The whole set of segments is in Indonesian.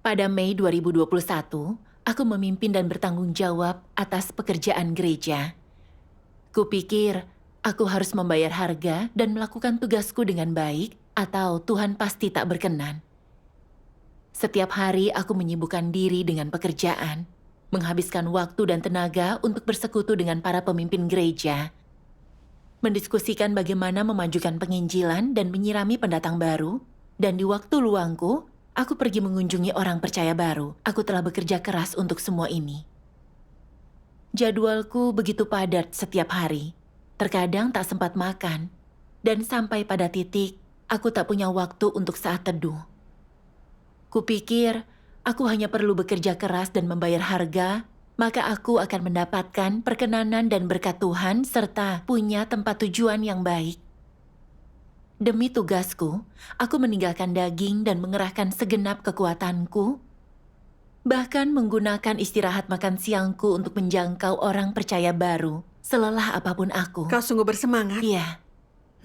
Pada Mei 2021, aku memimpin dan bertanggung jawab atas pekerjaan gereja. Kupikir aku harus membayar harga dan melakukan tugasku dengan baik, atau Tuhan pasti tak berkenan. Setiap hari aku menyibukkan diri dengan pekerjaan, menghabiskan waktu dan tenaga untuk bersekutu dengan para pemimpin gereja, mendiskusikan bagaimana memajukan penginjilan dan menyirami pendatang baru, dan di waktu luangku, aku pergi mengunjungi orang percaya baru. Aku telah bekerja keras untuk semua ini. Jadwalku begitu padat setiap hari. Terkadang tak sempat makan. Dan sampai pada titik, aku tak punya waktu untuk saat teduh. Kupikir, aku hanya perlu bekerja keras dan membayar harga, maka aku akan mendapatkan perkenanan dan berkat Tuhan serta punya tempat tujuan yang baik. Demi tugasku, aku meninggalkan daging dan mengerahkan segenap kekuatanku, bahkan menggunakan istirahat makan siangku untuk menjangkau orang percaya baru, selelah apapun aku. Kau sungguh bersemangat. Iya.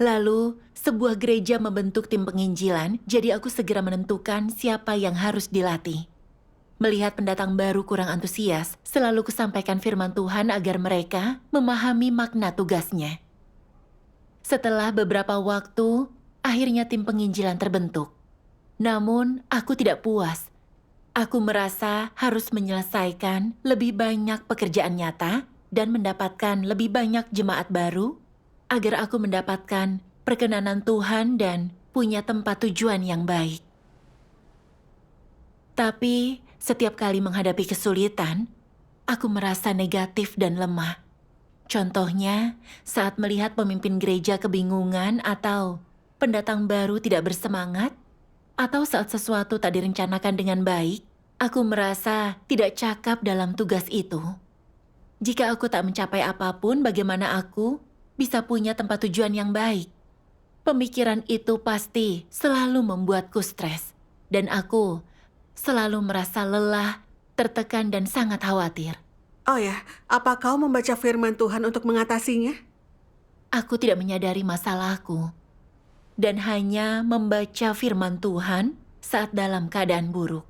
Lalu, sebuah gereja membentuk tim penginjilan, jadi aku segera menentukan siapa yang harus dilatih. Melihat pendatang baru kurang antusias, selalu kusampaikan firman Tuhan agar mereka memahami makna tugasnya. Setelah beberapa waktu, akhirnya tim penginjilan terbentuk. Namun, aku tidak puas. Aku merasa harus menyelesaikan lebih banyak pekerjaan nyata dan mendapatkan lebih banyak jemaat baru agar aku mendapatkan perkenanan Tuhan dan punya tempat tujuan yang baik. Tapi, setiap kali menghadapi kesulitan, aku merasa negatif dan lemah. Contohnya, saat melihat pemimpin gereja kebingungan atau pendatang baru tidak bersemangat, atau saat sesuatu tak direncanakan dengan baik, aku merasa tidak cakap dalam tugas itu. Jika aku tak mencapai apapun, bagaimana aku bisa punya tempat tujuan yang baik? Pemikiran itu pasti selalu membuatku stres, dan aku selalu merasa lelah, tertekan, dan sangat khawatir. Oh ya, apa kau membaca firman Tuhan untuk mengatasinya? Aku tidak menyadari masalahku, dan hanya membaca firman Tuhan saat dalam keadaan buruk.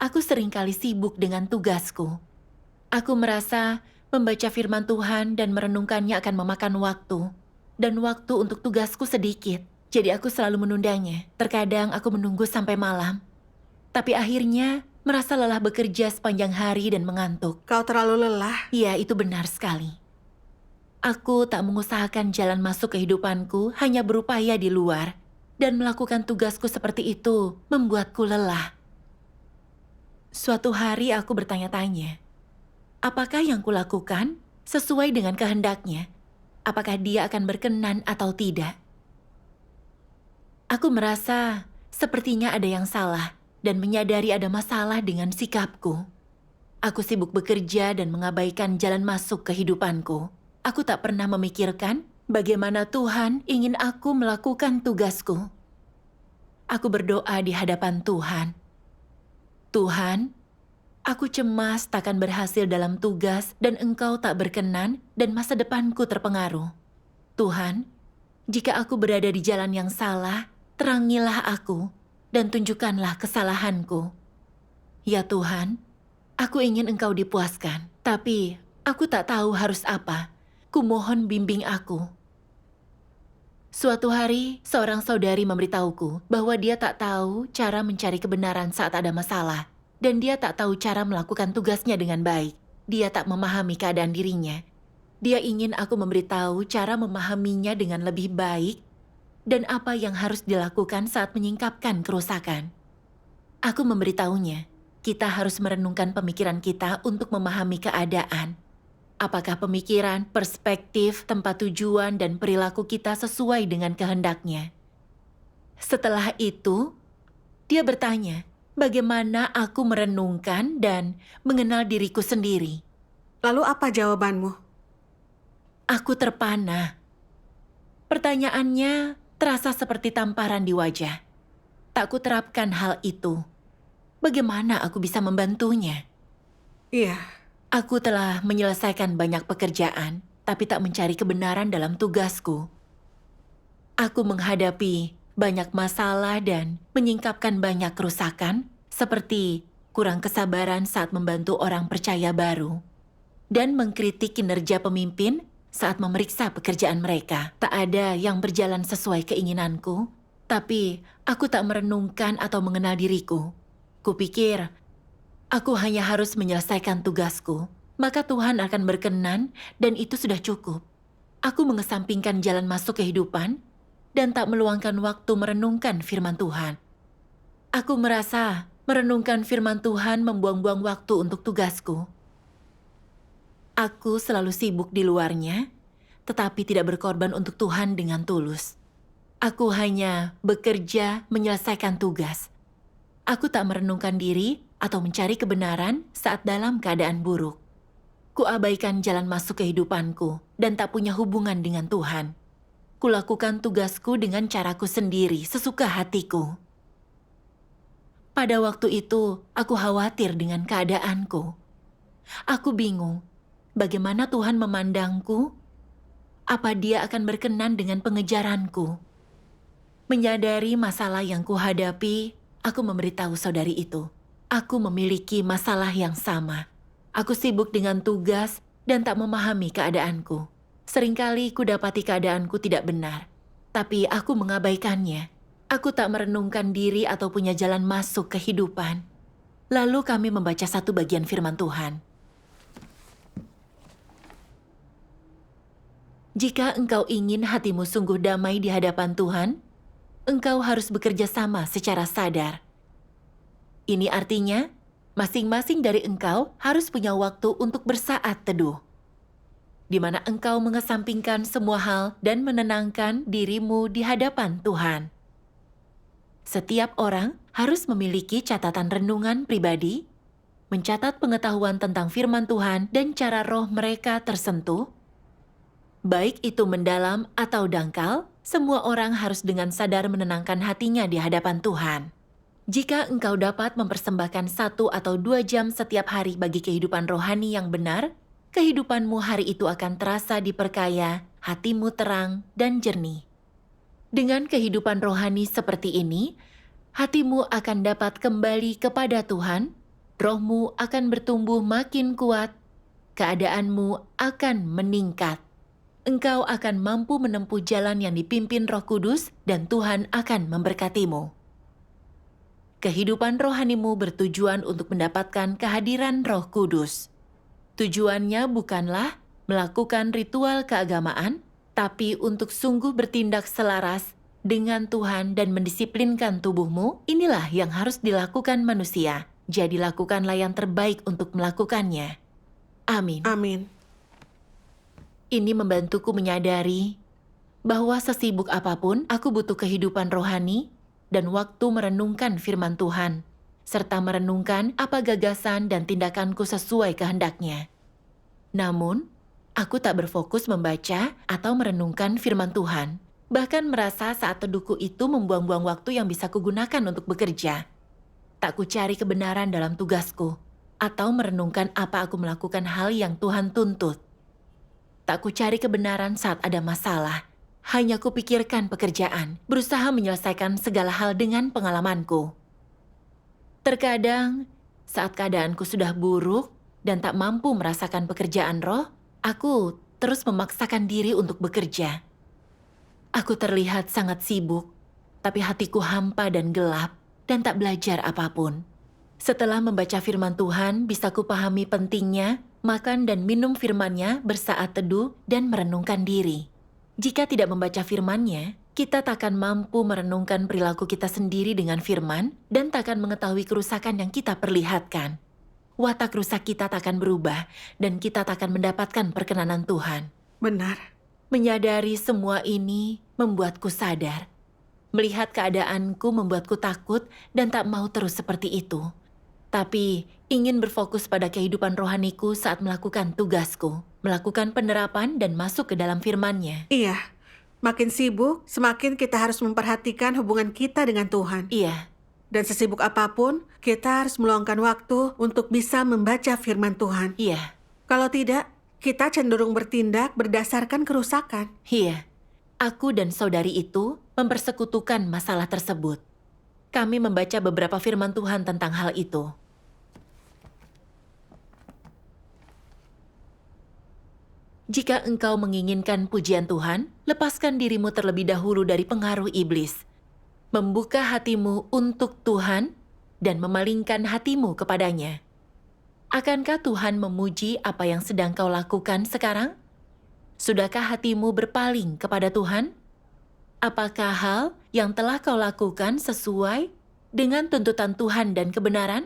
Aku seringkali sibuk dengan tugasku. Aku merasa membaca firman Tuhan dan merenungkannya akan memakan waktu, dan waktu untuk tugasku sedikit, jadi aku selalu menundanya. Terkadang aku menunggu sampai malam, tapi akhirnya merasa lelah bekerja sepanjang hari dan mengantuk. Kau terlalu lelah. Iya, itu benar sekali. Aku tak mengusahakan jalan masuk kehidupanku, hanya berupaya di luar, dan melakukan tugasku seperti itu membuatku lelah. Suatu hari aku bertanya-tanya, apakah yang kulakukan sesuai dengan kehendaknya? Apakah dia akan berkenan atau tidak? Aku merasa sepertinya ada yang salah dan menyadari ada masalah dengan sikapku. Aku sibuk bekerja dan mengabaikan jalan masuk kehidupanku. Aku tak pernah memikirkan bagaimana Tuhan ingin aku melakukan tugasku. Aku berdoa di hadapan Tuhan. Tuhan, aku cemas takkan berhasil dalam tugas dan Engkau tak berkenan dan masa depanku terpengaruh. Tuhan, jika aku berada di jalan yang salah, terangilah aku dan tunjukkanlah kesalahanku. Ya Tuhan, aku ingin Engkau dipuaskan, tapi aku tak tahu harus apa. Kumohon bimbing aku. Suatu hari, seorang saudari memberitahuku bahwa dia tak tahu cara mencari kebenaran saat ada masalah. Dan dia tak tahu cara melakukan tugasnya dengan baik. Dia tak memahami keadaan dirinya. Dia ingin aku memberitahu cara memahaminya dengan lebih baik dan apa yang harus dilakukan saat menyingkapkan kerusakan. Aku memberitahunya, kita harus merenungkan pemikiran kita untuk memahami keadaan. Apakah pemikiran, perspektif, tempat tujuan, dan perilaku kita sesuai dengan kehendaknya? Setelah itu, dia bertanya, bagaimana aku merenungkan dan mengenal diriku sendiri? Lalu apa jawabanmu? Aku terpana. Pertanyaannya terasa seperti tamparan di wajah. Tak kuterapkan hal itu. Bagaimana aku bisa membantunya? Iya, Aku telah menyelesaikan banyak pekerjaan, tapi tak mencari kebenaran dalam tugasku. Aku menghadapi banyak masalah dan menyingkapkan banyak kerusakan, seperti kurang kesabaran saat membantu orang percaya baru, dan mengkritik kinerja pemimpin saat memeriksa pekerjaan mereka. Tak ada yang berjalan sesuai keinginanku, tapi aku tak merenungkan atau mengenal diriku. Kupikir, aku hanya harus menyelesaikan tugasku, maka Tuhan akan berkenan dan itu sudah cukup. Aku mengesampingkan jalan masuk kehidupan dan tak meluangkan waktu merenungkan firman Tuhan. Aku merasa merenungkan firman Tuhan membuang-buang waktu untuk tugasku. Aku selalu sibuk di luarnya, tetapi tidak berkorban untuk Tuhan dengan tulus. Aku hanya bekerja menyelesaikan tugas. Aku tak merenungkan diri atau mencari kebenaran saat dalam keadaan buruk. Kuabaikan jalan masuk kehidupanku dan tak punya hubungan dengan Tuhan. Kulakukan tugasku dengan caraku sendiri, sesuka hatiku. Pada waktu itu, aku khawatir dengan keadaanku. Aku bingung, bagaimana Tuhan memandangku? Apa Dia akan berkenan dengan pengejaranku? Menyadari masalah yang kuhadapi, aku memberitahu saudari itu. Aku memiliki masalah yang sama. Aku sibuk dengan tugas dan tak memahami keadaanku. Seringkali kudapati keadaanku tidak benar, tapi aku mengabaikannya. Aku tak merenungkan diri atau punya jalan masuk kehidupan. Lalu kami membaca satu bagian firman Tuhan. Jika engkau ingin hatimu sungguh damai di hadapan Tuhan, engkau harus bekerja sama secara sadar. Ini artinya, masing-masing dari engkau harus punya waktu untuk bersaat teduh, di mana engkau mengesampingkan semua hal dan menenangkan dirimu di hadapan Tuhan. Setiap orang harus memiliki catatan renungan pribadi, mencatat pengetahuan tentang firman Tuhan dan cara roh mereka tersentuh. Baik itu mendalam atau dangkal, semua orang harus dengan sadar menenangkan hatinya di hadapan Tuhan. Jika engkau dapat mempersembahkan 1 atau 2 jam setiap hari bagi kehidupan rohani yang benar, kehidupanmu hari itu akan terasa diperkaya, hatimu terang dan jernih. Dengan kehidupan rohani seperti ini, hatimu akan dapat kembali kepada Tuhan, rohmu akan bertumbuh makin kuat, keadaanmu akan meningkat. Engkau akan mampu menempuh jalan yang dipimpin Roh Kudus dan Tuhan akan memberkatimu. Kehidupan rohanimu bertujuan untuk mendapatkan kehadiran Roh Kudus. Tujuannya bukanlah melakukan ritual keagamaan, tapi untuk sungguh bertindak selaras dengan Tuhan dan mendisiplinkan tubuhmu. Inilah yang harus dilakukan manusia. Jadi lakukanlah yang terbaik untuk melakukannya. Amin. Amin. Ini membantuku menyadari bahwa sesibuk apapun, aku butuh kehidupan rohani dan waktu merenungkan firman Tuhan, serta merenungkan apa gagasan dan tindakanku sesuai kehendaknya. Namun, aku tak berfokus membaca atau merenungkan firman Tuhan, bahkan merasa saat teduhku itu membuang-buang waktu yang bisa kugunakan untuk bekerja. Tak kucari kebenaran dalam tugasku, atau merenungkan apa aku melakukan hal yang Tuhan tuntut. Tak kucari kebenaran saat ada masalah, hanya kupikirkan pekerjaan, berusaha menyelesaikan segala hal dengan pengalamanku. Terkadang, saat keadaanku sudah buruk dan tak mampu merasakan pekerjaan roh, aku terus memaksakan diri untuk bekerja. Aku terlihat sangat sibuk, tapi hatiku hampa dan gelap dan tak belajar apapun. Setelah membaca firman Tuhan, bisa kupahami pentingnya makan dan minum firman-Nya bersaat teduh dan merenungkan diri. Jika tidak membaca firman-Nya, kita takkan mampu merenungkan perilaku kita sendiri dengan firman dan takkan mengetahui kerusakan yang kita perlihatkan. Watak rusak kita takkan berubah dan kita takkan mendapatkan perkenanan Tuhan. Benar. Menyadari semua ini membuatku sadar. Melihat keadaanku membuatku takut dan tak mau terus seperti itu. Tapi ingin berfokus pada kehidupan rohaniku saat melakukan tugasku, melakukan penerapan dan masuk ke dalam firman-Nya. Iya. Makin sibuk, semakin kita harus memperhatikan hubungan kita dengan Tuhan. Iya, Dan sesibuk apapun, kita harus meluangkan waktu untuk bisa membaca firman Tuhan. iya, Kalau tidak, kita cenderung bertindak berdasarkan kerusakan. iya. Aku dan saudari itu mempersekutukan masalah tersebut. Kami membaca beberapa firman Tuhan tentang hal itu. Jika engkau menginginkan pujian Tuhan, lepaskan dirimu terlebih dahulu dari pengaruh iblis. Membuka hatimu untuk Tuhan dan memalingkan hatimu kepadanya. Akankah Tuhan memuji apa yang sedang kau lakukan sekarang? Sudahkah hatimu berpaling kepada Tuhan? Apakah hal yang telah kau lakukan sesuai dengan tuntutan Tuhan dan kebenaran?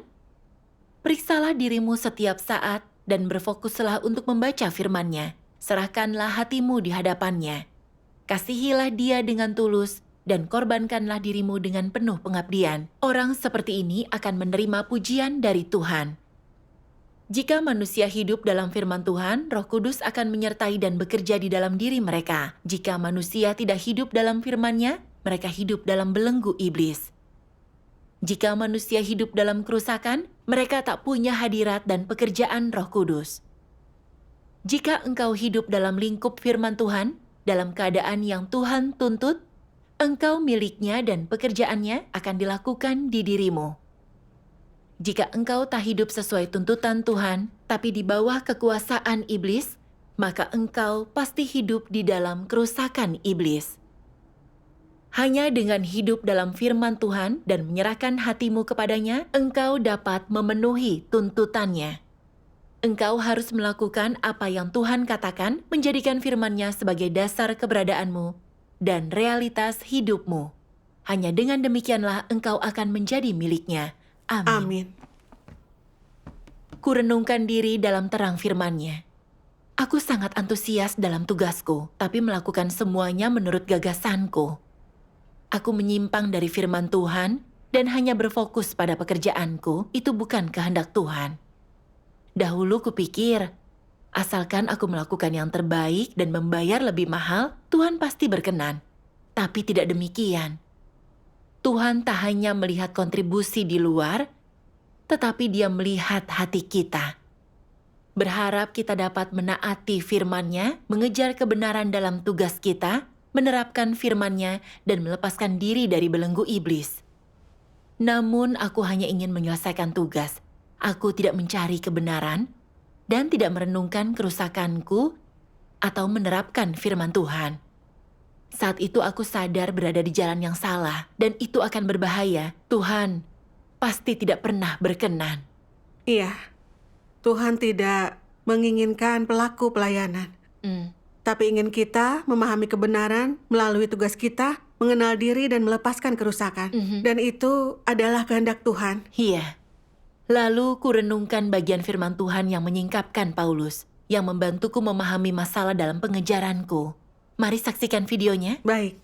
Periksalah dirimu setiap saat dan berfokuslah untuk membaca firman-Nya. Serahkanlah hatimu di hadapan-Nya. Kasihilah Dia dengan tulus dan korbankanlah dirimu dengan penuh pengabdian. Orang seperti ini akan menerima pujian dari Tuhan. Jika manusia hidup dalam firman Tuhan, Roh Kudus akan menyertai dan bekerja di dalam diri mereka. Jika manusia tidak hidup dalam firman-Nya, mereka hidup dalam belenggu iblis. Jika manusia hidup dalam kerusakan, mereka tak punya hadirat dan pekerjaan Roh Kudus. Jika engkau hidup dalam lingkup firman Tuhan, dalam keadaan yang Tuhan tuntut, engkau miliknya dan pekerjaannya akan dilakukan di dirimu. Jika engkau tak hidup sesuai tuntutan Tuhan, tapi di bawah kekuasaan iblis, maka engkau pasti hidup di dalam kerusakan iblis. Hanya dengan hidup dalam firman Tuhan dan menyerahkan hatimu kepadanya, engkau dapat memenuhi tuntutannya. Engkau harus melakukan apa yang Tuhan katakan, menjadikan firman-Nya sebagai dasar keberadaanmu dan realitas hidupmu. Hanya dengan demikianlah engkau akan menjadi milik-Nya. Amin. Amin. Kurenungkan diri dalam terang firman-Nya. Aku sangat antusias dalam tugasku, tapi melakukan semuanya menurut gagasanku. Aku menyimpang dari firman Tuhan dan hanya berfokus pada pekerjaanku. Itu bukan kehendak Tuhan. Dahulu kupikir, asalkan aku melakukan yang terbaik dan membayar lebih mahal, Tuhan pasti berkenan. Tapi tidak demikian. Tuhan tak hanya melihat kontribusi di luar, tetapi Dia melihat hati kita. Berharap kita dapat menaati firman-Nya, mengejar kebenaran dalam tugas kita, menerapkan firman-Nya, dan melepaskan diri dari belenggu iblis. Namun aku hanya ingin menyelesaikan tugas. Aku tidak mencari kebenaran dan tidak merenungkan kerusakanku atau menerapkan firman Tuhan. Saat itu aku sadar berada di jalan yang salah dan itu akan berbahaya. Tuhan pasti tidak pernah berkenan. Iya, Tuhan tidak menginginkan pelaku pelayanan. Tapi ingin kita memahami kebenaran melalui tugas kita, mengenal diri dan melepaskan kerusakan. Dan itu adalah kehendak Tuhan. Iya. Lalu kurenungkan bagian firman Tuhan yang menyingkapkan Paulus, yang membantuku memahami masalah dalam pengejaranku. Mari saksikan videonya. Baik.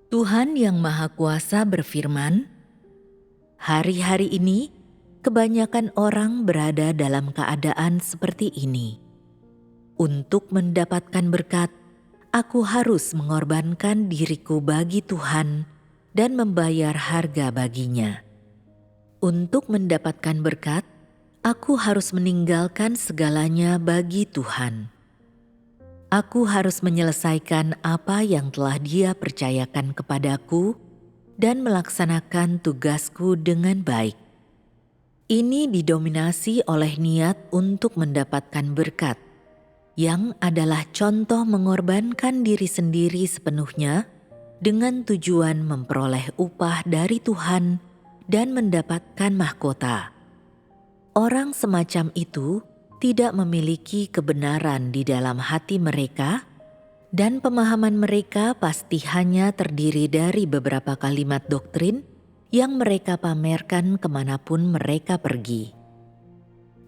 Tuhan yang Maha Kuasa berfirman, "Hari-hari ini, kebanyakan orang berada dalam keadaan seperti ini. Untuk mendapatkan berkat, aku harus mengorbankan diriku bagi Tuhan dan membayar harga baginya. Untuk mendapatkan berkat, aku harus meninggalkan segalanya bagi Tuhan. Aku harus menyelesaikan apa yang telah Dia percayakan kepadaku dan melaksanakan tugasku dengan baik. Ini didominasi oleh niat untuk mendapatkan berkat, yang adalah contoh mengorbankan diri sendiri sepenuhnya dengan tujuan memperoleh upah dari Tuhan dan mendapatkan mahkota. Orang semacam itu tidak memiliki kebenaran di dalam hati mereka, dan pemahaman mereka pasti hanya terdiri dari beberapa kalimat doktrin yang mereka pamerkan kemanapun mereka pergi.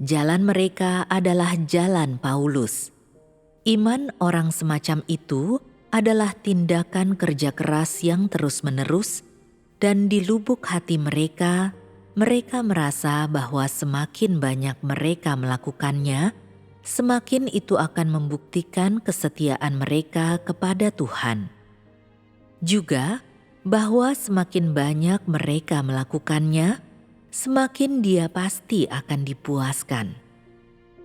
Jalan mereka adalah jalan Paulus. Iman orang semacam itu adalah tindakan kerja keras yang terus-menerus, dan di lubuk hati mereka merasa bahwa semakin banyak mereka melakukannya, semakin itu akan membuktikan kesetiaan mereka kepada Tuhan. Juga bahwa semakin banyak mereka melakukannya, semakin Dia pasti akan dipuaskan.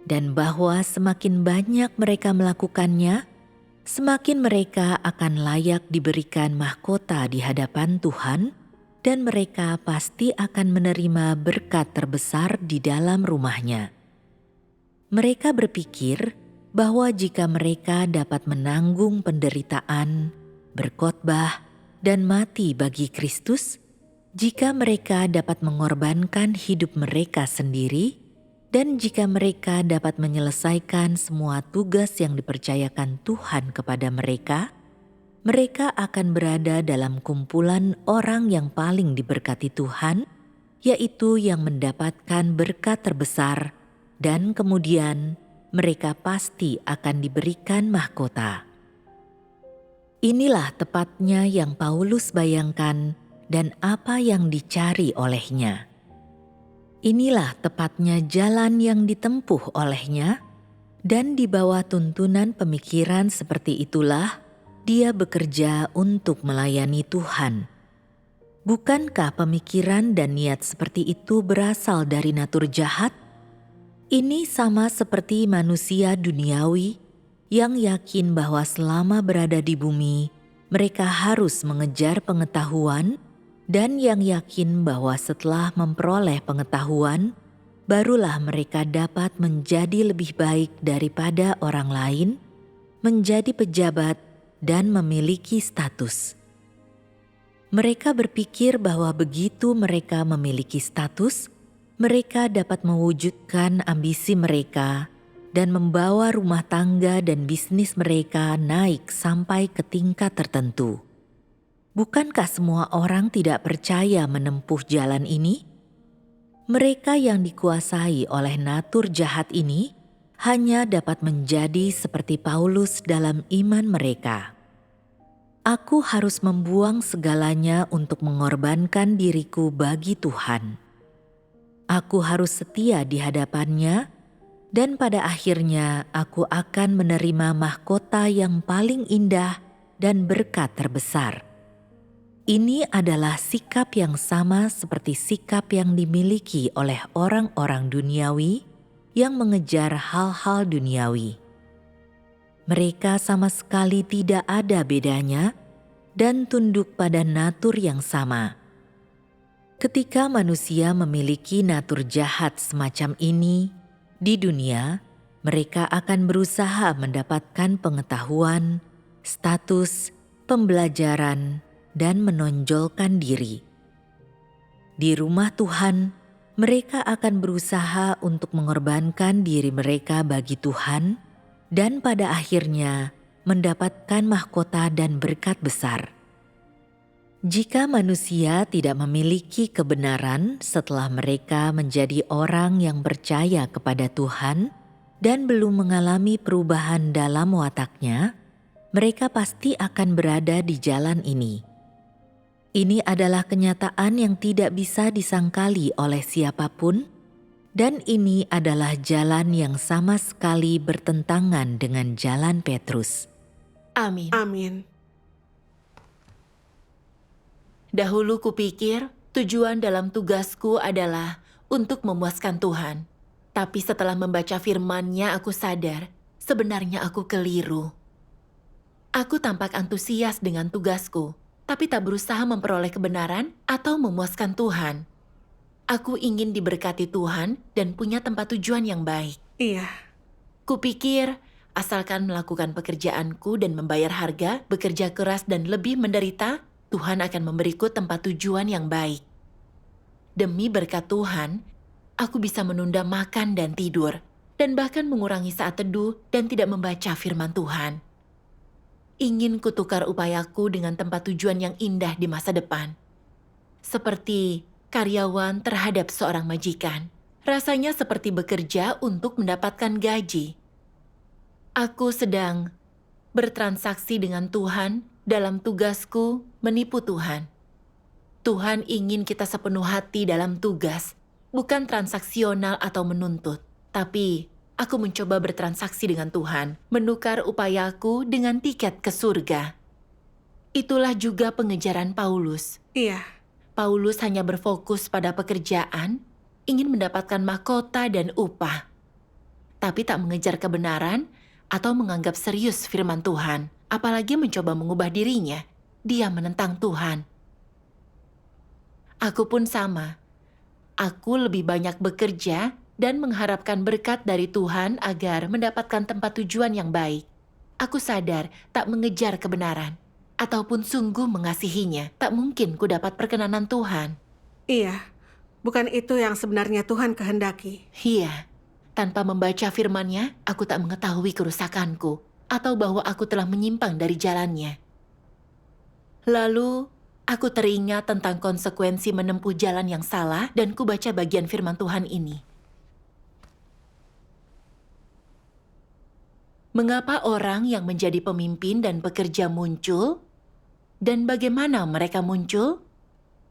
Dan bahwa semakin banyak mereka melakukannya, semakin mereka akan layak diberikan mahkota di hadapan Tuhan dan mereka pasti akan menerima berkat terbesar di dalam rumahnya. Mereka berpikir bahwa jika mereka dapat menanggung penderitaan, berkhotbah, dan mati bagi Kristus, jika mereka dapat mengorbankan hidup mereka sendiri, dan jika mereka dapat menyelesaikan semua tugas yang dipercayakan Tuhan kepada mereka, mereka akan berada dalam kumpulan orang yang paling diberkati Tuhan, yaitu yang mendapatkan berkat terbesar, dan kemudian mereka pasti akan diberikan mahkota. Inilah tepatnya yang Paulus bayangkan dan apa yang dicari olehnya. Inilah tepatnya jalan yang ditempuh olehnya, dan di bawah tuntunan pemikiran seperti itulah dia bekerja untuk melayani Tuhan. Bukankah pemikiran dan niat seperti itu berasal dari natur jahat? Ini sama seperti manusia duniawi yang yakin bahwa selama berada di bumi, mereka harus mengejar pengetahuan, dan yang yakin bahwa setelah memperoleh pengetahuan, barulah mereka dapat menjadi lebih baik daripada orang lain, menjadi pejabat, dan memiliki status. Mereka berpikir bahwa begitu mereka memiliki status, mereka dapat mewujudkan ambisi mereka dan membawa rumah tangga dan bisnis mereka naik sampai ke tingkat tertentu. Bukankah semua orang tidak percaya menempuh jalan ini? Mereka yang dikuasai oleh natur jahat ini hanya dapat menjadi seperti Paulus dalam iman mereka. Aku harus membuang segalanya untuk mengorbankan diriku bagi Tuhan. Aku harus setia di hadapannya, dan pada akhirnya aku akan menerima mahkota yang paling indah dan berkat terbesar. Ini adalah sikap yang sama seperti sikap yang dimiliki oleh orang-orang duniawi yang mengejar hal-hal duniawi. Mereka sama sekali tidak ada bedanya dan tunduk pada natur yang sama. Ketika manusia memiliki natur jahat semacam ini, di dunia mereka akan berusaha mendapatkan pengetahuan, status, pembelajaran, dan menonjolkan diri. Di rumah Tuhan, mereka akan berusaha untuk mengorbankan diri mereka bagi Tuhan, dan pada akhirnya mendapatkan mahkota dan berkat besar. Jika manusia tidak memiliki kebenaran setelah mereka menjadi orang yang percaya kepada Tuhan dan belum mengalami perubahan dalam wataknya, mereka pasti akan berada di jalan ini. Ini adalah kenyataan yang tidak bisa disangkali oleh siapapun, dan ini adalah jalan yang sama sekali bertentangan dengan jalan Petrus. Amin. Amin. Dahulu kupikir tujuan dalam tugasku adalah untuk memuaskan Tuhan. Tapi setelah membaca firman-Nya aku sadar, sebenarnya aku keliru. Aku tampak antusias dengan tugasku, tapi tak berusaha memperoleh kebenaran atau memuaskan Tuhan. Aku ingin diberkati Tuhan dan punya tempat tujuan yang baik. Iya. Kupikir, asalkan melakukan pekerjaanku dan membayar harga, bekerja keras dan lebih menderita, Tuhan akan memberiku tempat tujuan yang baik. Demi berkat Tuhan, aku bisa menunda makan dan tidur, dan bahkan mengurangi saat teduh dan tidak membaca firman Tuhan. Ingin kutukar upayaku dengan tempat tujuan yang indah di masa depan. Seperti karyawan terhadap seorang majikan. Rasanya seperti bekerja untuk mendapatkan gaji. Aku sedang bertransaksi dengan Tuhan dalam tugasku menipu Tuhan. Tuhan ingin kita sepenuh hati dalam tugas, bukan transaksional atau menuntut. Tapi aku mencoba bertransaksi dengan Tuhan, menukar upayaku dengan tiket ke surga. Itulah juga pengejaran Paulus. Iya. Paulus hanya berfokus pada pekerjaan, ingin mendapatkan mahkota dan upah. Tapi tak mengejar kebenaran atau menganggap serius firman Tuhan, apalagi mencoba mengubah dirinya. Dia menentang Tuhan. Aku pun sama. Aku lebih banyak bekerja dan mengharapkan berkat dari Tuhan agar mendapatkan tempat tujuan yang baik. Aku sadar tak mengejar kebenaran, ataupun sungguh mengasihinya, tak mungkin ku dapat perkenanan Tuhan. Iya, bukan itu yang sebenarnya Tuhan kehendaki. Iya, tanpa membaca firman-Nya, aku tak mengetahui kerusakanku, atau bahwa aku telah menyimpang dari jalannya. Lalu, aku teringat tentang konsekuensi menempuh jalan yang salah dan ku baca bagian firman Tuhan ini. Mengapa orang yang menjadi pemimpin dan pekerja muncul? Dan bagaimana mereka muncul?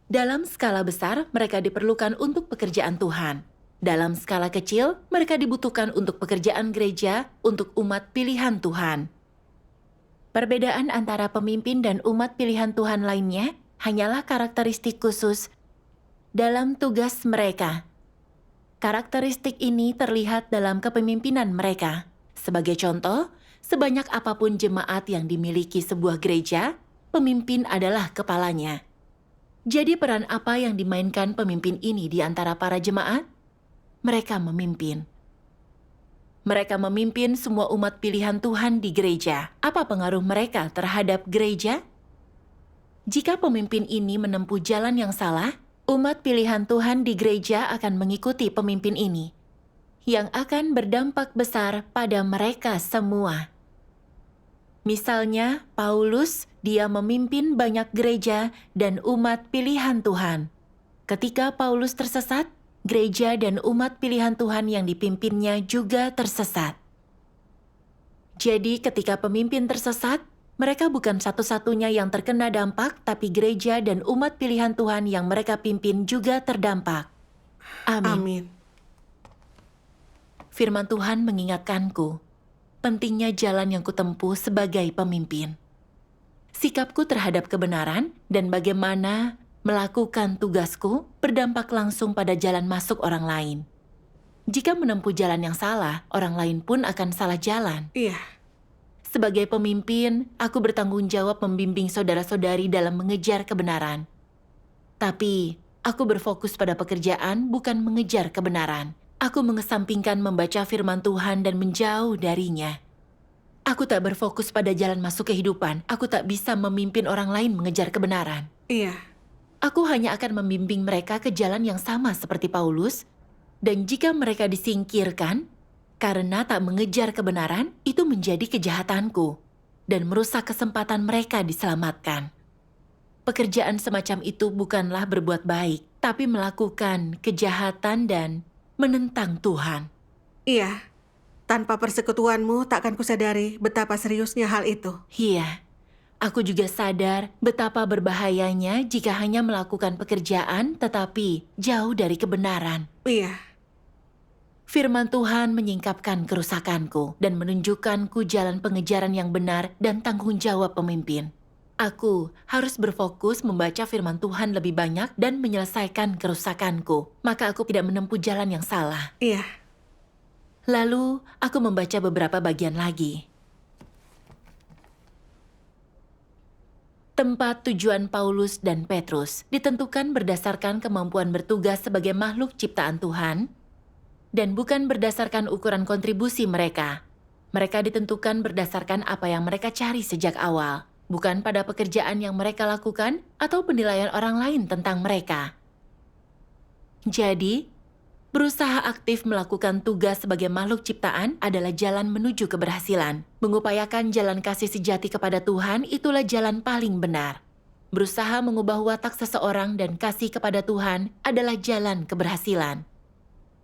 Dalam skala besar, mereka diperlukan untuk pekerjaan Tuhan. Dalam skala kecil, mereka dibutuhkan untuk pekerjaan gereja, untuk umat pilihan Tuhan. Perbedaan antara pemimpin dan umat pilihan Tuhan lainnya hanyalah karakteristik khusus dalam tugas mereka. Karakteristik ini terlihat dalam kepemimpinan mereka. Sebagai contoh, sebanyak apapun jemaat yang dimiliki sebuah gereja, pemimpin adalah kepalanya. Jadi peran apa yang dimainkan pemimpin ini di antara para jemaat? Mereka memimpin. Mereka memimpin semua umat pilihan Tuhan di gereja. Apa pengaruh mereka terhadap gereja? Jika pemimpin ini menempuh jalan yang salah, umat pilihan Tuhan di gereja akan mengikuti pemimpin ini, yang akan berdampak besar pada mereka semua. Misalnya, Paulus, dia memimpin banyak gereja dan umat pilihan Tuhan. Ketika Paulus tersesat, gereja dan umat pilihan Tuhan yang dipimpinnya juga tersesat. Jadi ketika pemimpin tersesat, mereka bukan satu-satunya yang terkena dampak, tapi gereja dan umat pilihan Tuhan yang mereka pimpin juga terdampak. Amin. Amin. Firman Tuhan mengingatkanku, pentingnya jalan yang kutempuh sebagai pemimpin. Sikapku terhadap kebenaran dan bagaimana melakukan tugasku berdampak langsung pada jalan masuk orang lain. Jika menempuh jalan yang salah, orang lain pun akan salah jalan. Iya. Sebagai pemimpin, aku bertanggung jawab membimbing saudara-saudari dalam mengejar kebenaran. Tapi, aku berfokus pada pekerjaan bukan mengejar kebenaran. Aku mengesampingkan membaca firman Tuhan dan menjauh darinya. Aku tak berfokus pada jalan masuk kehidupan. Aku tak bisa memimpin orang lain mengejar kebenaran. Iya. Aku hanya akan membimbing mereka ke jalan yang sama seperti Paulus. Dan jika mereka disingkirkan, karena tak mengejar kebenaran, itu menjadi kejahatanku dan merusak kesempatan mereka diselamatkan. Pekerjaan semacam itu bukanlah berbuat baik, tapi melakukan kejahatan dan menentang Tuhan. Iya. Tanpa persekutuanmu, takkan kusadari betapa seriusnya hal itu. Iya, aku juga sadar betapa berbahayanya jika hanya melakukan pekerjaan tetapi jauh dari kebenaran. Iya. Firman Tuhan menyingkapkan kerusakanku dan menunjukkanku jalan pengejaran yang benar dan tanggung jawab pemimpin. Aku harus berfokus membaca firman Tuhan lebih banyak dan menyelesaikan kerusakanku. Maka aku tidak menempuh jalan yang salah. Iya. Lalu, aku membaca beberapa bagian lagi. Tempat tujuan Paulus dan Petrus ditentukan berdasarkan kemampuan bertugas sebagai makhluk ciptaan Tuhan dan bukan berdasarkan ukuran kontribusi mereka. Mereka ditentukan berdasarkan apa yang mereka cari sejak awal, bukan pada pekerjaan yang mereka lakukan atau penilaian orang lain tentang mereka. Jadi, berusaha aktif melakukan tugas sebagai makhluk ciptaan adalah jalan menuju keberhasilan. Mengupayakan jalan kasih sejati kepada Tuhan itulah jalan paling benar. Berusaha mengubah watak seseorang dan kasih kepada Tuhan adalah jalan keberhasilan.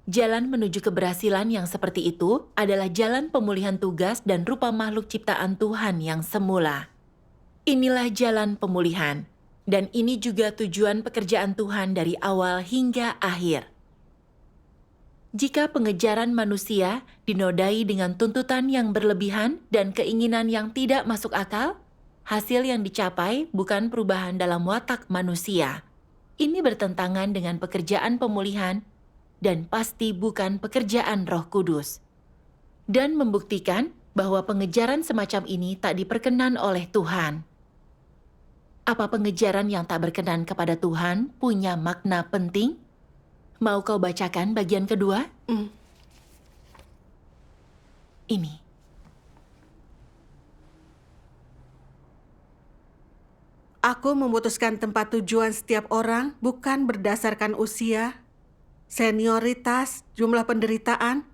Jalan menuju keberhasilan yang seperti itu adalah jalan pemulihan tugas dan rupa makhluk ciptaan Tuhan yang semula. Inilah jalan pemulihan, dan ini juga tujuan pekerjaan Tuhan dari awal hingga akhir. Jika pengejaran manusia dinodai dengan tuntutan yang berlebihan dan keinginan yang tidak masuk akal, hasil yang dicapai bukan perubahan dalam watak manusia. Ini bertentangan dengan pekerjaan pemulihan dan pasti bukan pekerjaan Roh Kudus. Dan membuktikan bahwa pengejaran semacam ini tak diperkenan oleh Tuhan. Apa pengejaran yang tak berkenan kepada Tuhan punya makna penting? Mau kau bacakan bagian kedua? Ini. Aku memutuskan tempat tujuan setiap orang bukan berdasarkan usia, senioritas, jumlah penderitaan,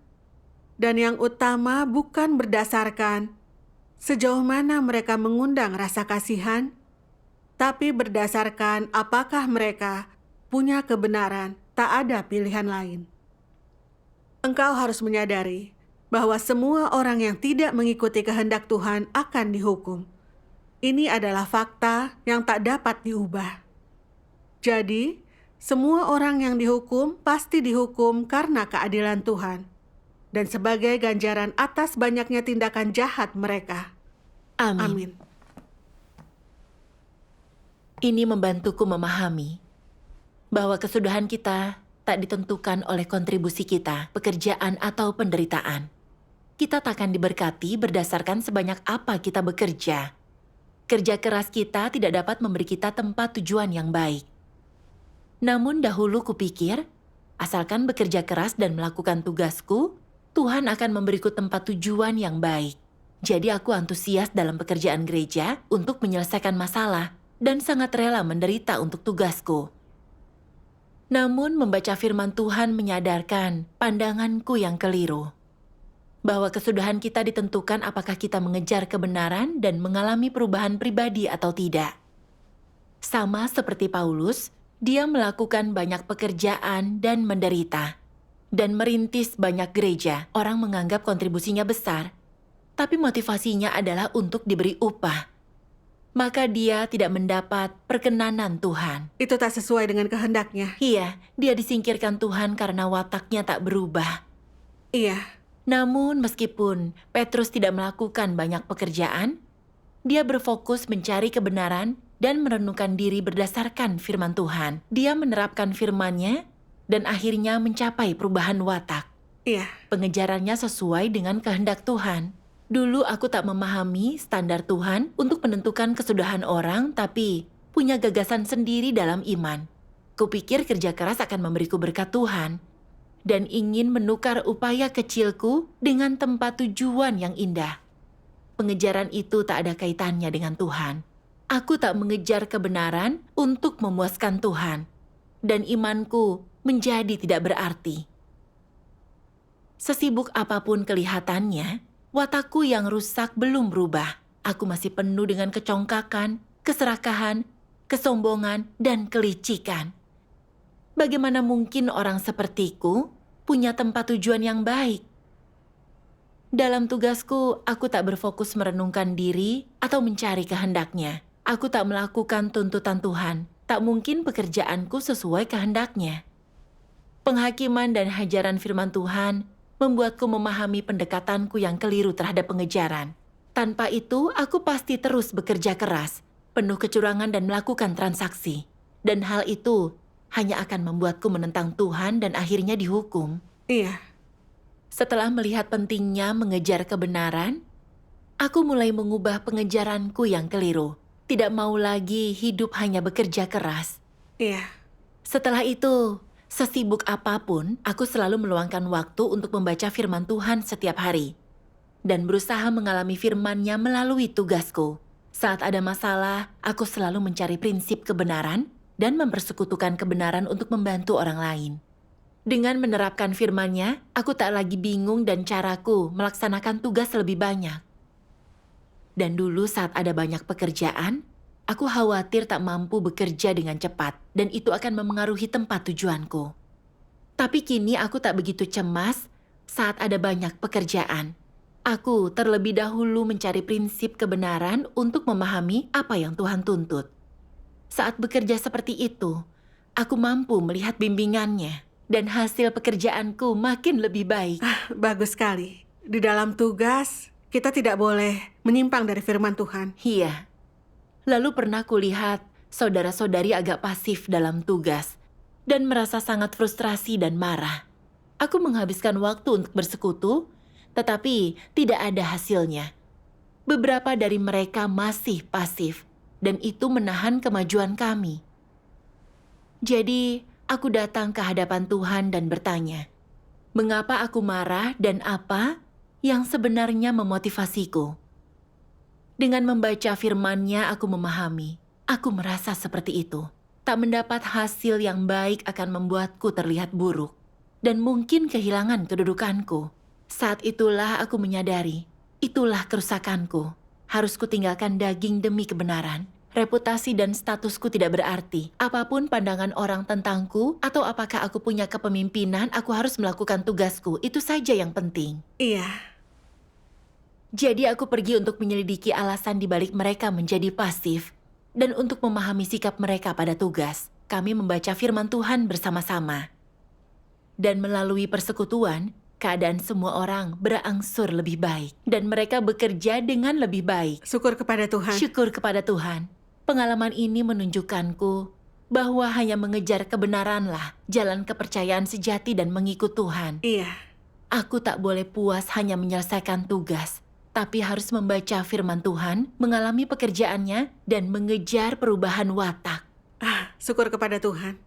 dan yang utama bukan berdasarkan sejauh mana mereka mengundang rasa kasihan, tapi berdasarkan apakah mereka punya kebenaran, tak ada pilihan lain. Engkau harus menyadari bahwa semua orang yang tidak mengikuti kehendak Tuhan akan dihukum. Ini adalah fakta yang tak dapat diubah. Jadi, semua orang yang dihukum pasti dihukum karena keadilan Tuhan dan sebagai ganjaran atas banyaknya tindakan jahat mereka. Amin. Amin. Ini membantuku memahami bahwa kesudahan kita tak ditentukan oleh kontribusi kita, pekerjaan atau penderitaan. Kita takkan diberkati berdasarkan sebanyak apa kita bekerja. Kerja keras kita tidak dapat memberi kita tempat tujuan yang baik. Namun dahulu kupikir, asalkan bekerja keras dan melakukan tugasku, Tuhan akan memberiku tempat tujuan yang baik. Jadi aku antusias dalam pekerjaan gereja untuk menyelesaikan masalah dan sangat rela menderita untuk tugasku. Namun membaca firman Tuhan menyadarkan pandanganku yang keliru. Bahwa kesudahan kita ditentukan apakah kita mengejar kebenaran dan mengalami perubahan pribadi atau tidak. Sama seperti Paulus, dia melakukan banyak pekerjaan dan menderita. Dan merintis banyak gereja, orang menganggap kontribusinya besar. Tapi motivasinya adalah untuk diberi upah. Maka dia tidak mendapat perkenanan Tuhan. Itu tak sesuai dengan kehendaknya. Iya, dia disingkirkan Tuhan karena wataknya tak berubah. Iya. Namun meskipun Petrus tidak melakukan banyak pekerjaan, dia berfokus mencari kebenaran dan merenungkan diri berdasarkan firman Tuhan. Dia menerapkan firman-Nya dan akhirnya mencapai perubahan watak. Iya. Pengejarannya sesuai dengan kehendak Tuhan. Dulu aku tak memahami standar Tuhan untuk menentukan kesudahan orang, tapi punya gagasan sendiri dalam iman. Kupikir kerja keras akan memberiku berkat Tuhan. Dan ingin menukar upaya kecilku dengan tempat tujuan yang indah. Pengejaran itu tak ada kaitannya dengan Tuhan. Aku tak mengejar kebenaran untuk memuaskan Tuhan. Dan imanku menjadi tidak berarti. Sesibuk apapun kelihatannya, watakku yang rusak belum berubah. Aku masih penuh dengan kecongkakan, keserakahan, kesombongan, dan kelicikan. Bagaimana mungkin orang sepertiku punya tempat tujuan yang baik? Dalam tugasku, aku tak berfokus merenungkan diri atau mencari kehendaknya. Aku tak melakukan tuntutan Tuhan. Tak mungkin pekerjaanku sesuai kehendaknya. Penghakiman dan hajaran firman Tuhan membuatku memahami pendekatanku yang keliru terhadap pengejaran. Tanpa itu, aku pasti terus bekerja keras, penuh kecurangan dan melakukan transaksi. Dan hal itu hanya akan membuatku menentang Tuhan dan akhirnya dihukum. Iya. Setelah melihat pentingnya mengejar kebenaran, aku mulai mengubah pengejaranku yang keliru. Tidak mau lagi hidup hanya bekerja keras. Iya. Setelah itu, sesibuk apapun, aku selalu meluangkan waktu untuk membaca firman Tuhan setiap hari. Dan berusaha mengalami firman-Nya melalui tugasku. Saat ada masalah, aku selalu mencari prinsip kebenaran dan mempersekutukan kebenaran untuk membantu orang lain. Dengan menerapkan firman-Nya, aku tak lagi bingung dan caraku melaksanakan tugas lebih banyak. Dan dulu saat ada banyak pekerjaan, aku khawatir tak mampu bekerja dengan cepat dan itu akan memengaruhi tempat tujuanku. Tapi kini aku tak begitu cemas saat ada banyak pekerjaan. Aku terlebih dahulu mencari prinsip kebenaran untuk memahami apa yang Tuhan tuntut. Saat bekerja seperti itu, aku mampu melihat bimbingannya dan hasil pekerjaanku makin lebih baik. Bagus sekali. Di dalam tugas, kita tidak boleh menyimpang dari firman Tuhan. Iya. Lalu pernah kulihat saudara-saudari agak pasif dalam tugas dan merasa sangat frustrasi dan marah. Aku menghabiskan waktu untuk bersekutu, tetapi tidak ada hasilnya. Beberapa dari mereka masih pasif. dan itu menahan kemajuan kami. Jadi, aku datang ke hadapan Tuhan dan bertanya, mengapa aku marah dan apa yang sebenarnya memotivasiku? Dengan membaca firman-Nya, aku memahami. Aku merasa seperti itu. Tak mendapat hasil yang baik akan membuatku terlihat buruk. Dan mungkin kehilangan kedudukanku. Saat itulah aku menyadari, itulah kerusakanku. Harus kutinggalkan daging demi kebenaran. Reputasi dan statusku tidak berarti. Apapun pandangan orang tentangku, atau apakah aku punya kepemimpinan, aku harus melakukan tugasku. Itu saja yang penting. Iya. Jadi aku pergi untuk menyelidiki alasan di balik mereka menjadi pasif. Dan untuk memahami sikap mereka pada tugas, kami membaca firman Tuhan bersama-sama. Dan melalui persekutuan, keadaan semua orang berangsur lebih baik. Dan mereka bekerja dengan lebih baik. Syukur kepada Tuhan. Syukur kepada Tuhan. Pengalaman ini menunjukkanku bahwa hanya mengejar kebenaranlah jalan kepercayaan sejati dan mengikut Tuhan. Iya. Aku tak boleh puas hanya menyelesaikan tugas, tapi harus membaca firman Tuhan, mengalami pekerjaannya, dan mengejar perubahan watak. Syukur kepada Tuhan.